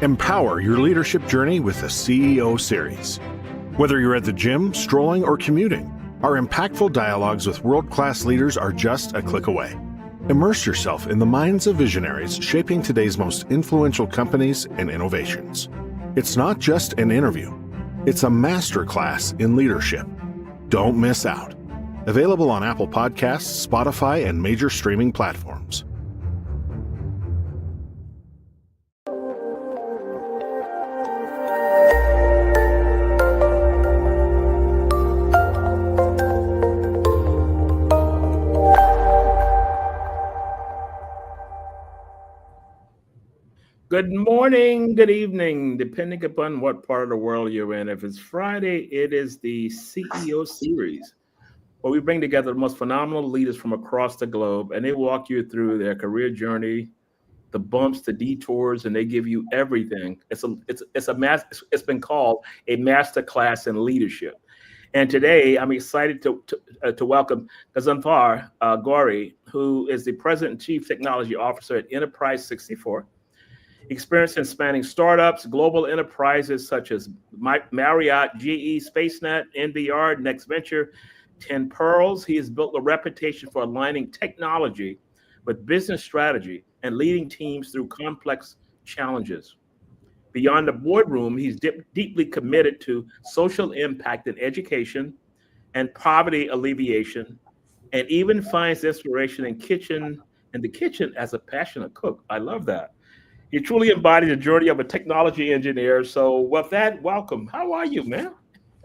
Empower your leadership journey with the CEO Series. Whether you're at the gym, strolling, or commuting, our impactful dialogues with world-class leaders are just a click away. Immerse yourself in the minds of visionaries shaping today's most influential companies and innovations. It's not just an interview, it's a masterclass in leadership. Don't miss out. Available on Apple Podcasts, Spotify, and major streaming platforms. Good morning, good evening, depending upon what part of the world you're in. If it's Friday, it is the CEO Series, where we bring together the most phenomenal leaders from across the globe, and they walk you through their career journey, the bumps, the detours, and they give you everything. It's been called a master class in leadership. And today, I'm excited to welcome Ghazanfar Ghori, who is the President and Chief Technology Officer at Enterprise 64. Experience in spanning startups, global enterprises such as Marriott, GE, SpaceNet, NBR, Next Venture, 10 Pearls. He has built a reputation for aligning technology with business strategy and leading teams through complex challenges. Beyond the boardroom, he's deeply committed to social impact in education and poverty alleviation, and even finds inspiration in the kitchen as a passionate cook. I love that. You truly embody the journey of a technology engineer. So with that, welcome. How are you, man?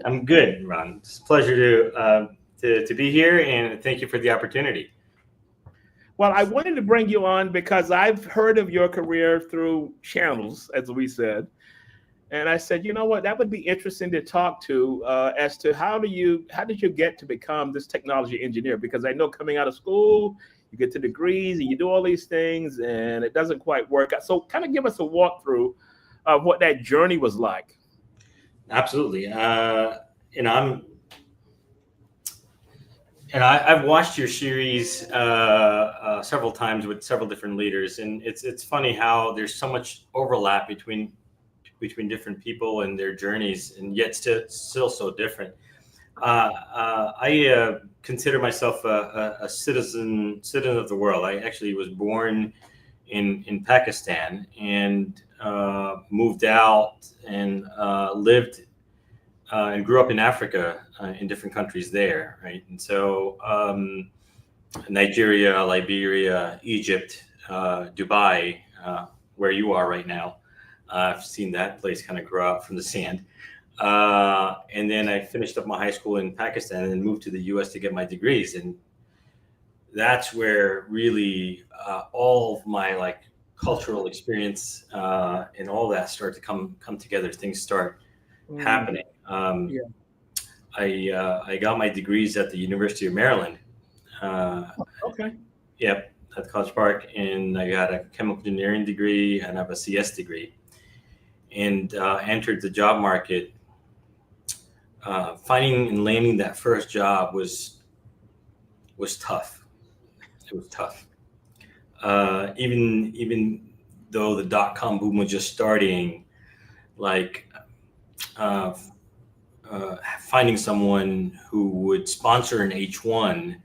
I'm good, Ron. It's a pleasure to be here, and thank you for the opportunity. Well, I wanted to bring you on because I've heard of your career through channels, as we said. And I said, you know what, that would be interesting to talk to as to how did you get to become this technology engineer? Because I know coming out of school, you get to degrees and you do all these things and it doesn't quite work out. So kind of give us a walkthrough of what that journey was like. Absolutely. I've watched your series several times with several different leaders, and it's funny how there's so much overlap between different people and their journeys, and yet still so different. I consider myself a citizen of the world. I actually was born in Pakistan and moved out and lived and grew up in Africa in different countries there, right? And so Nigeria, Liberia, Egypt, Dubai, where you are right now. I've seen that place kind of grow out from the sand. And then I finished up my high school in Pakistan and then moved to the US to get my degrees. And that's where really all of my cultural experience and all that start to come together. Things start happening. I got my degrees at the University of Maryland. Okay. Yep, at College Park. And I got a chemical engineering degree and I have a CS degree. And entered the job market. Finding and landing that first job was tough. It was tough. Even though the .com boom was just starting, finding someone who would sponsor an H-1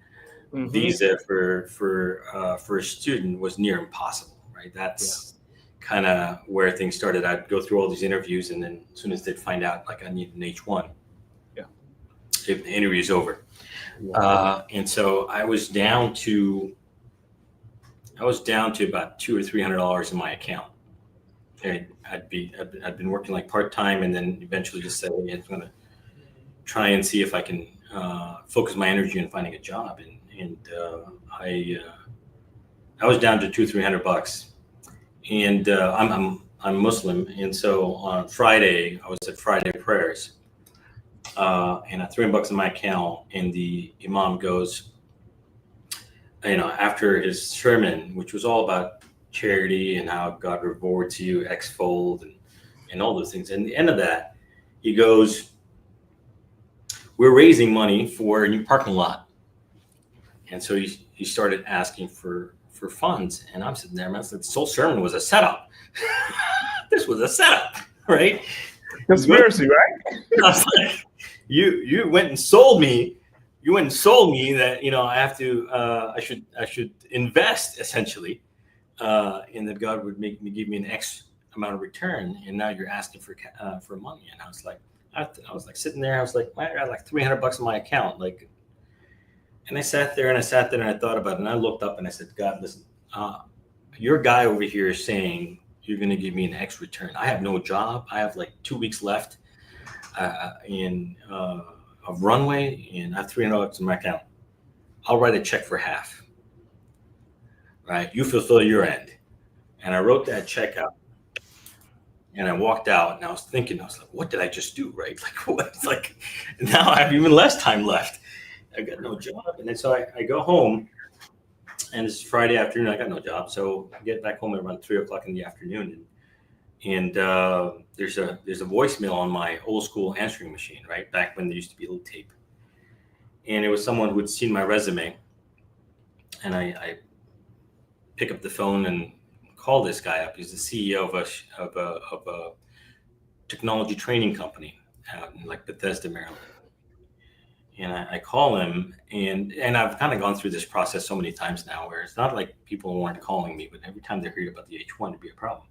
visa for a student was near impossible. Right? That's kind of where things started. I'd go through all these interviews, and then as soon as they'd find out I need an H-1, the interview's over. And so I was down to about $200 or $300 in my account. And I'd been working part-time, and then eventually just said, I'm going to try and see if I can focus my energy on finding a job. And I was down to $200-300. And I'm Muslim, and so on Friday I was at Friday prayers, and I threw $3 in my account, and the imam goes, after his sermon, which was all about charity and how God rewards you X-fold and all those things. And at the end of that, he goes, "We're raising money for a new parking lot." And so he started asking for funds, and I'm sitting there, man, the whole sermon was a setup. this was a setup, right? Conspiracy, right? I was like, you went and sold me. You went and sold me that I have to I should invest essentially, and that God would give me an X amount of return, and now you're asking for money. And I was like, sitting there. I was like, I got like $300 in my account, like. And I sat there and I thought about it, and I looked up and I said, God, listen, your guy over here is saying you're going to give me an X return. I have no job. I have like 2 weeks left of runway, and I have $300 in my account. I'll write a check for half. Right? You fulfill your end. And I wrote that check out. And I walked out, and I was like, what did I just do? Right? Like, what? It's like, now I have even less time left. I got no job. And then so I go home, and it's Friday afternoon. I got no job. So I get back home at around 3:00 in the afternoon. And there's a voicemail on my old school answering machine, right? Back when there used to be a little tape. And it was someone who had seen my resume. And I pick up the phone and call this guy up. He's the CEO of a technology training company out in like Bethesda, Maryland. And I call him, and I've kind of gone through this process so many times now, where it's not like people weren't calling me, but every time they heard about the H1, it'd be a problem.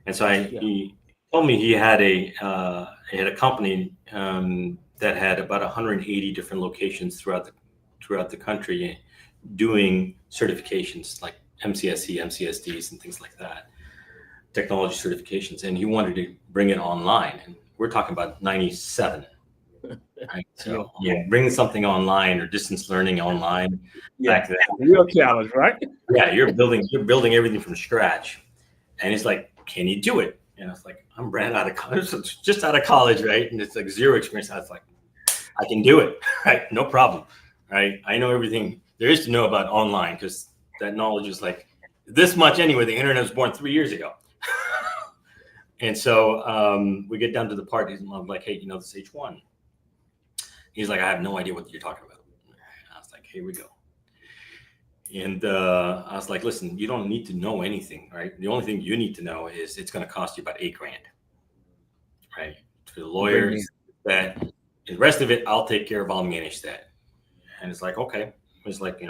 And so he told me he had a company that had about 180 different locations throughout the country doing certifications like MCSE, MCSDs, and things like that, technology certifications. And he wanted to bring it online. And we're talking about 97. Right? So bringing something online or distance learning online back then, real challenge, right? Yeah, you're building everything from scratch. And he's like, "Can you do it?" And I was like, "I'm brand out of college, just out of college, right?" And it's like zero experience. I was like, "I can do it, right? No problem, right? I know everything there is to know about online, because that knowledge is like this much anyway. The internet was born 3 years ago." And so we get down to the part. I'm like, "Hey, this H1?" He's like, "I have no idea what you're talking about." I was like, "Here we go." And I was like, "Listen, you don't need to know anything, right? The only thing you need to know is it's going to cost you about $8,000, right? For the lawyers, that the rest of it, I'll take care of. I'll manage that." And it's like, okay. It's like,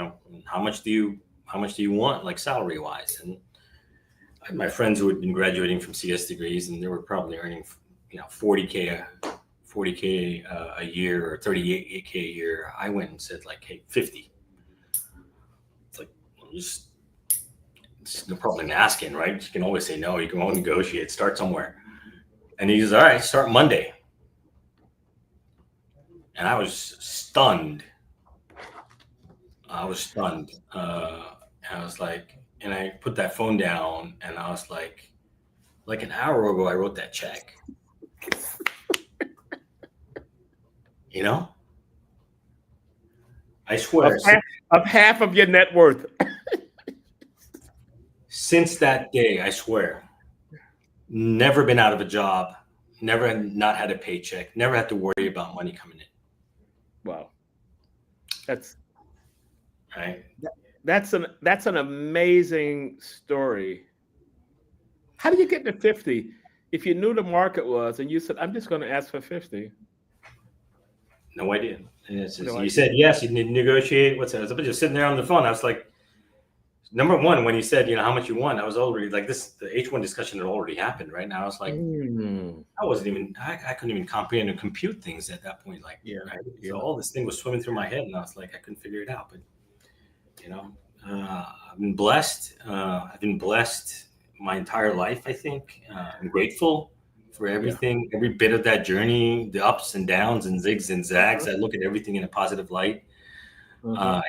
how much do you want, like salary wise? And I had my friends who had been graduating from CS degrees, and they were probably earning, $40K a year or $38K a year. I went and said like, "Hey, 50. It's like, just no problem in asking, right? You can always say no. You can always negotiate. Start somewhere." And he says, "All right, start Monday." And I was stunned. And I was like, and I put that phone down, and I was like an hour ago, I wrote that check. I swear. Of half of your net worth. Since that day, I swear, never been out of a job, never not had a paycheck, never had to worry about money coming in. Wow. That's right. That's an amazing story. How did you get to 50 if you knew the market was and you said, "I'm just going to ask for 50"? No idea. And you said yes, you didn't negotiate. What's that? I was just sitting there on the phone. I was like, number one, when you said, how much you want, I was already like the H1 discussion had already happened, right? Now I was like, I couldn't even comprehend and compute things at that point. Like, right? So all this thing was swimming through my head, and I was like, I couldn't figure it out. But, I've been blessed. I've been blessed my entire life, I think. I'm grateful for everything, every bit of that journey, the ups and downs and zigs and zags. I look at everything in a positive light. I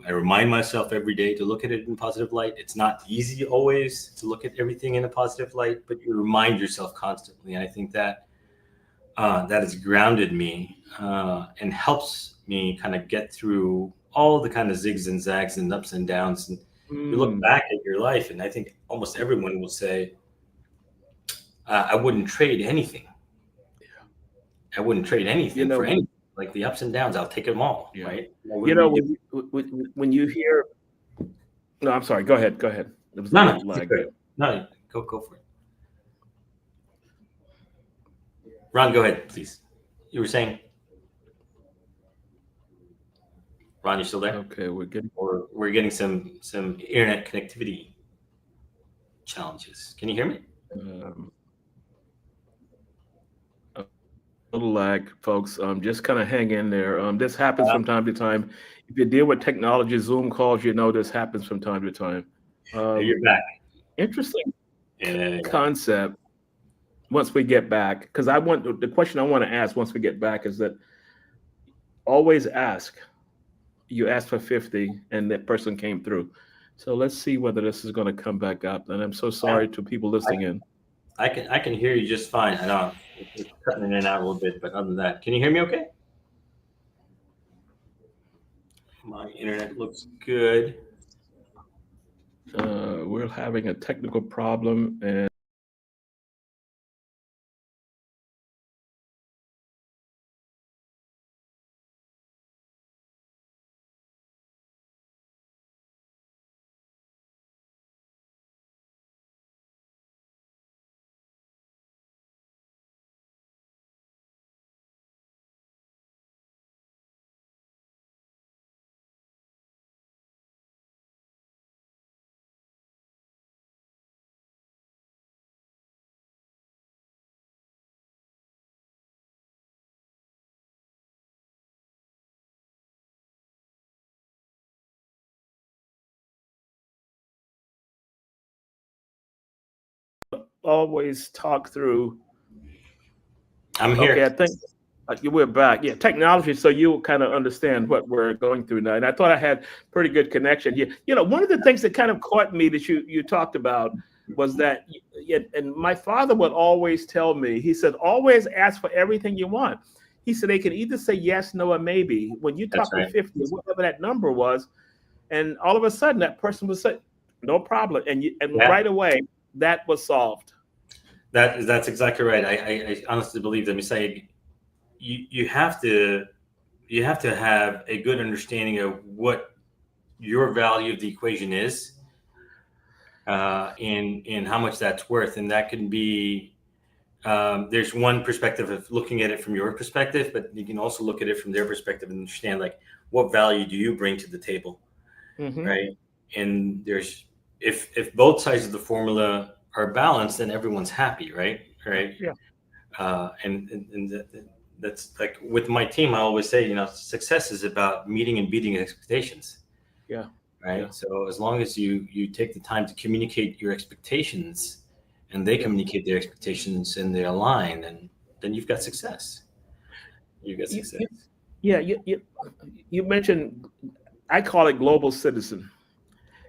remind myself every day to look at it in positive light. It's not easy always to look at everything in a positive light, but you remind yourself constantly. And I think that that has grounded me and helps me kind of get through all the kind of zigs and zags and ups and downs. And you look back at your life, and I think almost everyone will say, I wouldn't trade anything. I wouldn't trade anything for anything. Like the ups and downs, I'll take them all, right? When you hear, no, I'm sorry. Go ahead. No, go for it. Ron, go ahead, please. You were saying, Ron, you still there? Okay, We're getting some internet connectivity challenges. Can you hear me? A little lag, folks. Just kind of hang in there. This happens from time to time. If you deal with technology, Zoom calls, you know this happens from time to time. You're back. Interesting Yeah. concept. Once we get back, because the question I want to ask once we get back is that always ask. You asked for 50 and that person came through. So let's see whether this is going to come back up. And I'm so sorry to people listening in. I can hear you just fine. I know it's cutting in and out a little bit, but other than that, can you hear me okay? My internet looks good. We're having a technical problem, and always talk through. I'm here. Okay, I think we're back. Yeah, technology, so you kind of understand what we're going through now. And I thought I had pretty good connection. One of the things that kind of caught me that you talked about was that, and my father would always tell me, he said, always ask for everything you want. He said they can either say yes, no, or maybe. When you talk to 50, whatever that number was, and all of a sudden that person would say, no problem. And right away, that was solved. That's exactly right. I honestly believe that. Say, you have to have a good understanding of what your value of the equation is, and how much that's worth, and that can be. There's one perspective of looking at it from your perspective, but you can also look at it from their perspective and understand, like, what value do you bring to the table, right? And if both sides of the formula are balanced, then everyone's happy, right? Yeah. And that's like with my team, I always say, success is about meeting and beating expectations. Yeah. Right. Yeah. So as long as you take the time to communicate your expectations, and they communicate their expectations and they align, then you've got success. You've got success. You mentioned, I call it global citizen.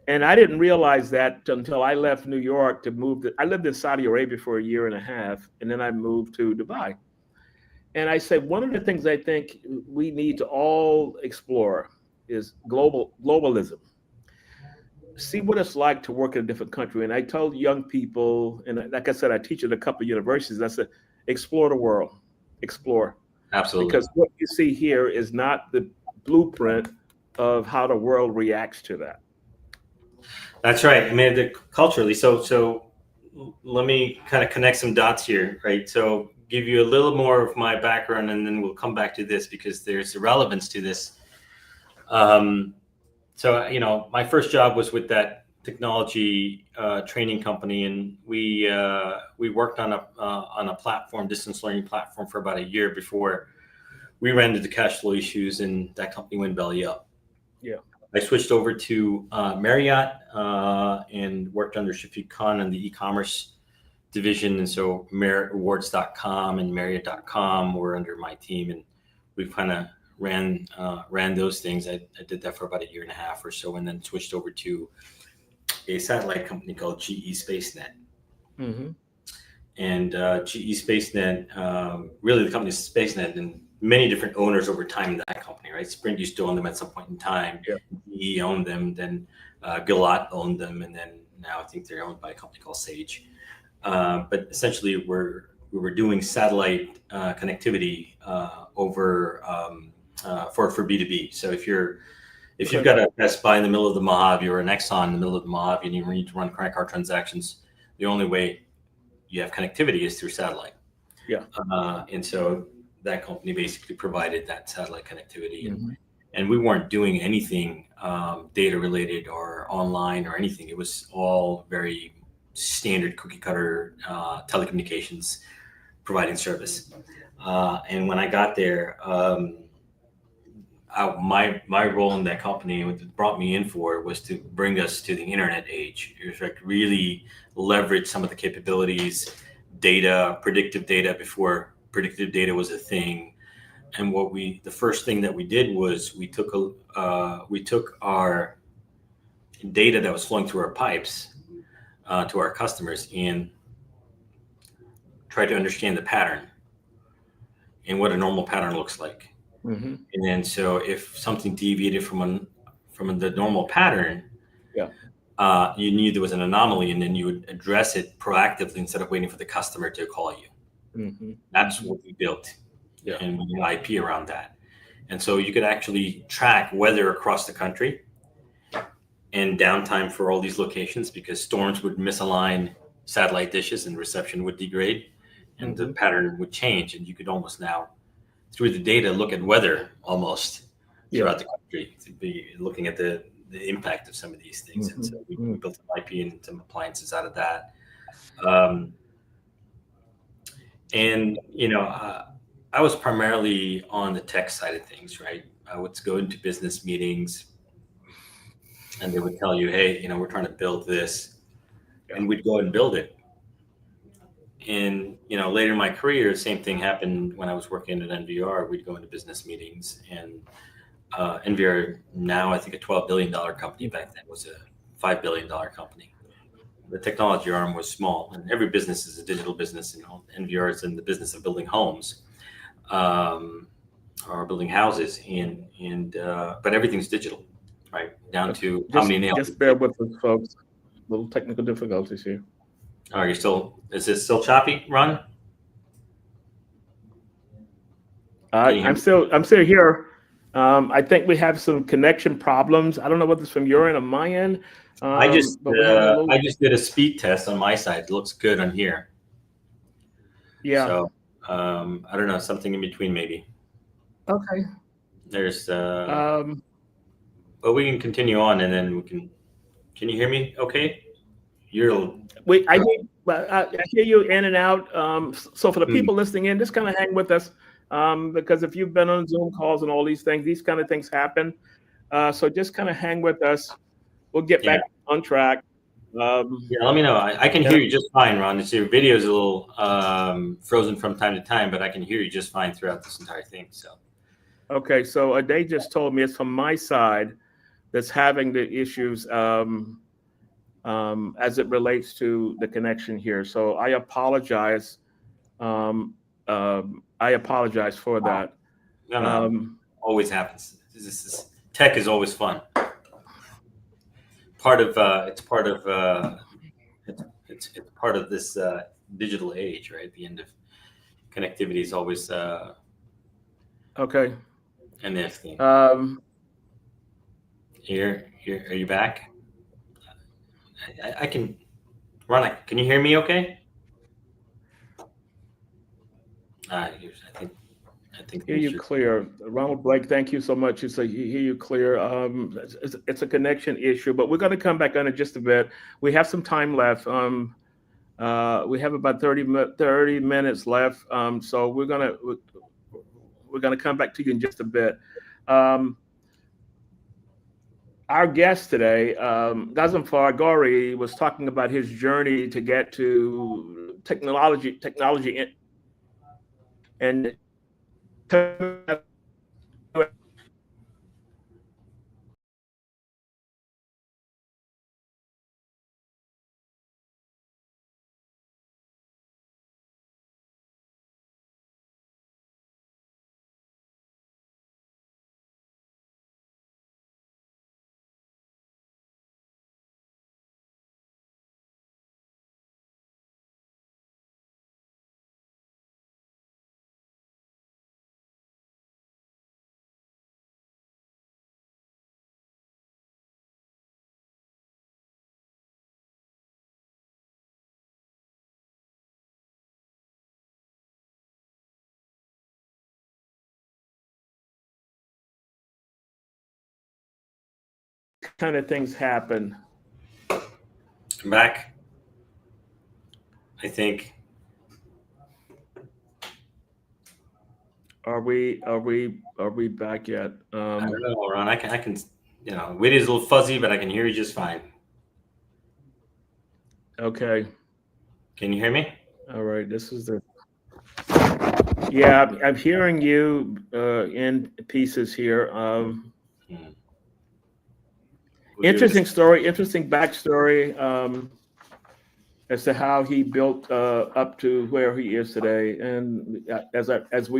And I didn't realize that until I left New York to move. I lived in Saudi Arabia for a year and a half, and then I moved to Dubai. And I said, one of the things I think we need to all explore is globalism. See what it's like to work in a different country. And I told young people, and like I said, I teach at a couple of universities, I said, explore the world, explore. Absolutely. Because what you see here is not the blueprint of how the world reacts to that. That's right. I mean, culturally. So let me kind of connect some dots here, right? So give you a little more of my background, and then we'll come back to this because there's a relevance to this. So my first job was with that technology training company, and we worked on a platform, distance learning platform, for about a year before we ran into cash flow issues, and that company went belly up. Yeah. I switched over to Marriott and worked under Shafiq Khan in the e-commerce division. And so MarriottRewards.com and Marriott.com were under my team, and we kind of ran those things. I did that for about a year and a half or so, and then switched over to a satellite company called GE SpaceNet. Mm-hmm. And GE SpaceNet, really the company is SpaceNet, and many different owners over time in that company, right? Sprint used to own them at some point in time. Yeah. GE owned them, then Gilat owned them, and then now I think they're owned by a company called Sage. But essentially, we were doing satellite connectivity over for B2B. So if you've got a Best Buy in the middle of the Mojave or an Exxon in the middle of the Mojave, and you need to run credit card transactions, the only way you have connectivity is through satellite. Yeah. And so that company basically provided that satellite connectivity, Mhm. and we weren't doing anything data related or online or anything. It was all very standard cookie cutter telecommunications providing service. And when I got there, my role in that company, what it brought me in for, was to bring us to the internet age. It was like really leverage some of the capabilities, data, predictive data before predictive data was a thing. And the first thing that we did was we took our data that was flowing through our pipes to our customers and tried to understand the pattern and what a normal pattern looks like. Mhm. And then so if something deviated from the normal pattern, Yeah. you knew there was an anomaly, and then you would address it proactively instead of waiting for the customer to call you. Mhm. That's Mhm. what we built, Yeah. and we did IP around that. And so you could actually track weather across the country and downtime for all these locations, because storms would misalign satellite dishes and reception would degrade and the Mhm. pattern would change. And you could almost now, through the data, look at weather almost Yeah. throughout the country to be looking at the impact of some of these things. And so Mhm. we Mhm. built an IP and some appliances out of that. Um, and, I was primarily on the tech side of things, right? I would go into business meetings and they would tell you, hey, we're trying to build this. Yeah. And we'd go and build it. And, later in my career, the same thing happened when I was working at NVR. We'd go into business meetings, and NVR, now I think a $12 billion company, back then was a $5 billion company. The technology arm was small, and every business is a digital business. NVR is in the business of building homes, um, or building houses, but everything's digital, right? Down to how Just many nails just you bear take. with us, folks. Little technical difficulties here. Is this still choppy, Ron? Can you hear me? I'm still here. I think we have some connection problems. I don't know whether it's from your end or my end, but we're having a little. I just did a speed test on my side. It looks good on here. Yeah. So I don't know, something in between maybe. Okay. There's Um, but we can continue on, and then we can. Can you hear me? Okay. You're. I hear you in and out. So for the Hmm. people listening in, just kind of hang with us, because if you've been on Zoom calls and all these things, these kind of things happen. So just kind of hang with us. We'll get Yeah. back on track. Um, Yeah. Let me know. I can and hear you just fine, Ron. It's your video is a little frozen from time to time, but I can hear you just fine throughout this entire thing. So. okay, so Ade just told me it's from my side that's having the issues, as it relates to the connection here. So I apologize. I apologize for that. No, no. Um, Always happens. Tech is always fun. It's part of it's part of this digital age, right? The end of connectivity is always okay. an if thing. Um, Here, are you back? I can, Ron. Can you hear me? Okay. I think Hear we you should. clear. Ronald Blake, thank you so much. You say you hear you clear. It's a connection issue, but we're going to come back on it just a bit. We have some time left. We have about 30 minutes left. So we're gonna come back to you in just a bit. Um, our guest today, Ghazanfar Ghori, was talking about his journey to get to technology, and kind of things happen. I'm back. I think. Are we back yet? I don't know, Ron. I can, Witty is a little fuzzy, but I can hear you just fine. Okay. Can you hear me? All right. This is the. Yeah, I'm hearing you in pieces here. Interesting story, interesting backstory as to how he built up to where he is today. And as we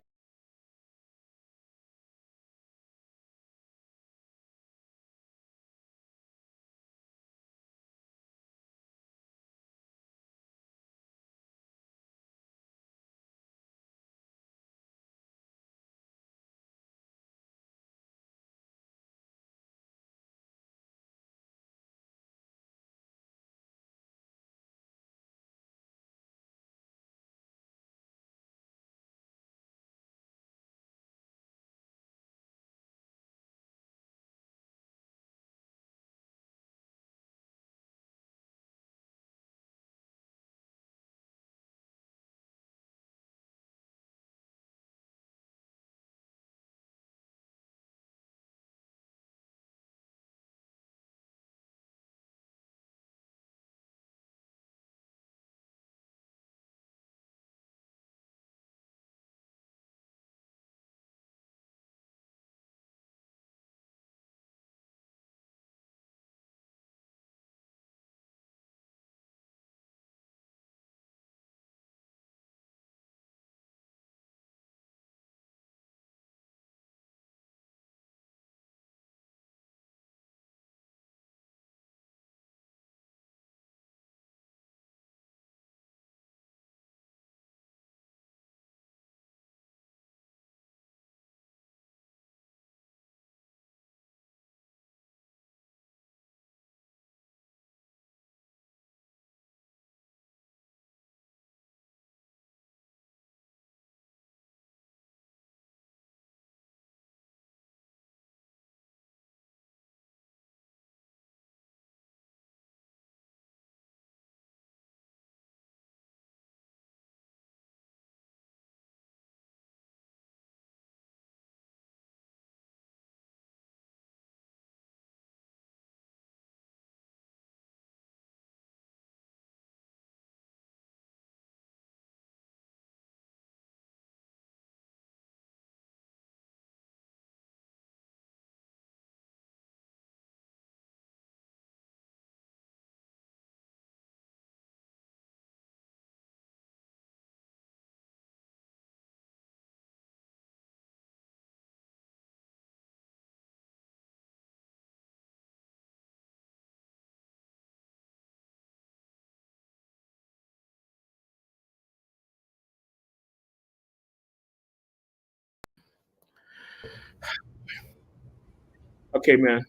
okay, man.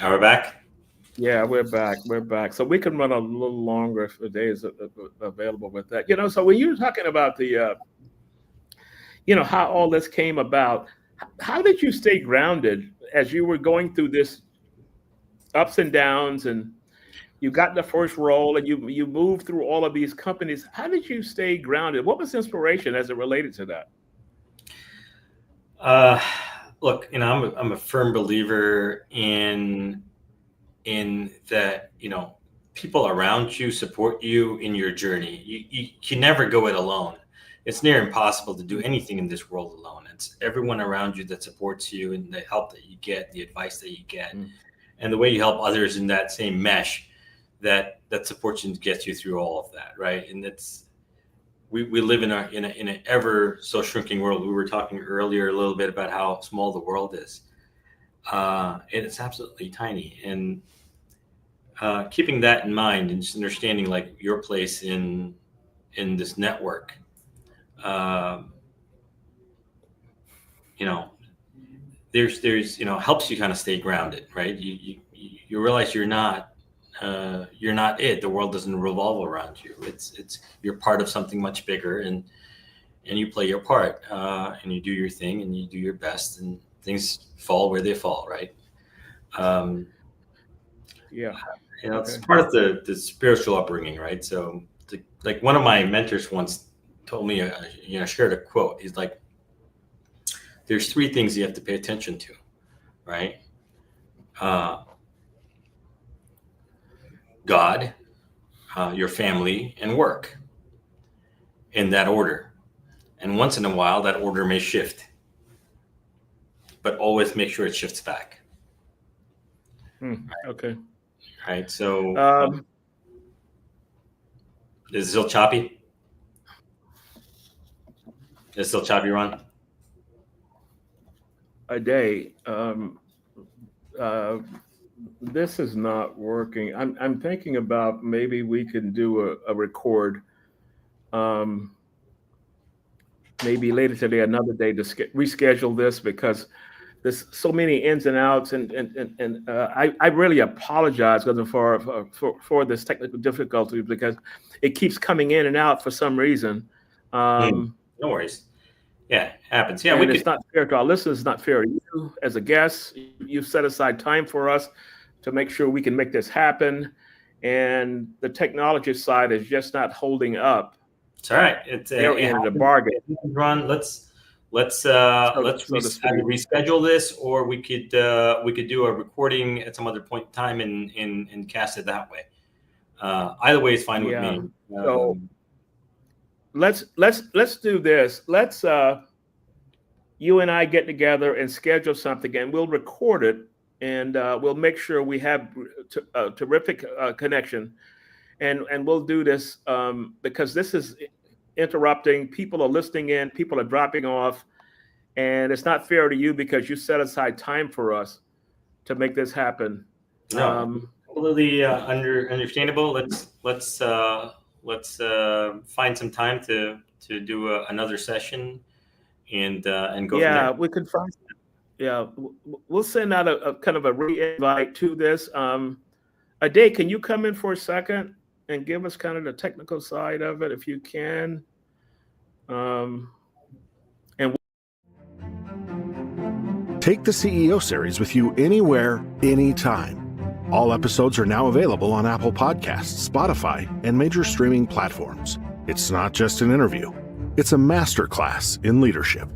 We're back. Yeah, we're back. We're back. So we can run a little longer if the day is available with that. So when you're talking about the, how all this came about, how did you stay grounded as you were going through this ups and downs, and you got the first role, and you moved through all of these companies? How did you stay grounded? What was inspiration as it related to that? Look, I'm a firm believer in that, people around you support you in your journey. You can never go it alone. It's near impossible to do anything in this world alone. It's everyone around you that supports you, and the help that you get, the advice that you get, and the way you help others in that same mesh that supports you and gets you through all of that, right? And we live in an ever so shrinking world. We were talking earlier a little bit about how small the world is. And it's absolutely tiny. And keeping that in mind and just understanding like your place in this network, there's helps you kind of stay grounded, right? You realize you're not it. The world doesn't revolve around you. It's you're part of something much bigger, and you play your part, and you do your thing, and you do your best, and things fall where they fall, right? Yeah. It's part of the spiritual upbringing, right? So, like one of my mentors once told me, shared a quote. He's like, "There's three things you have to pay attention to, right? God, your family, and work, in that order. And once in a while, that order may shift, but always make sure it shifts back." Okay. Right. So, is it still choppy? Is it still choppy, Ron? A day. This is not working. I'm thinking about maybe we can do a record. Maybe later today, another day to reschedule this, because there's so many ins and outs, and I really apologize for this technical difficulty, because it keeps coming in and out for some reason. No worries. Yeah, it happens. Yeah, and it's not fair to our listeners. It's not fair to you as a guest. You've set aside time for us to make sure we can make this happen, and the technology side is just not holding up. It's all right. It's the bargain. Ron, let's reschedule this, or we could do a recording at some other point in time and cast it that way. Either way is fine with me. So let's do this. Let's you and I get together and schedule something, and we'll record it, and we'll make sure we have a terrific connection. And we'll do this because this is interrupting. People are listening in. People are dropping off. And it's not fair to you, because you set aside time for us to make this happen. No, completely understandable. Let's find some time to do another session and go from there. Yeah, we could find. Yeah, we'll send out a kind of a re-invite to this. Ade, can you come in for a second and give us kind of the technical side of it, if you can? Take the CEO series with you anywhere, anytime. All episodes are now available on Apple Podcasts, Spotify, and major streaming platforms. It's not just an interview. It's a masterclass in leadership.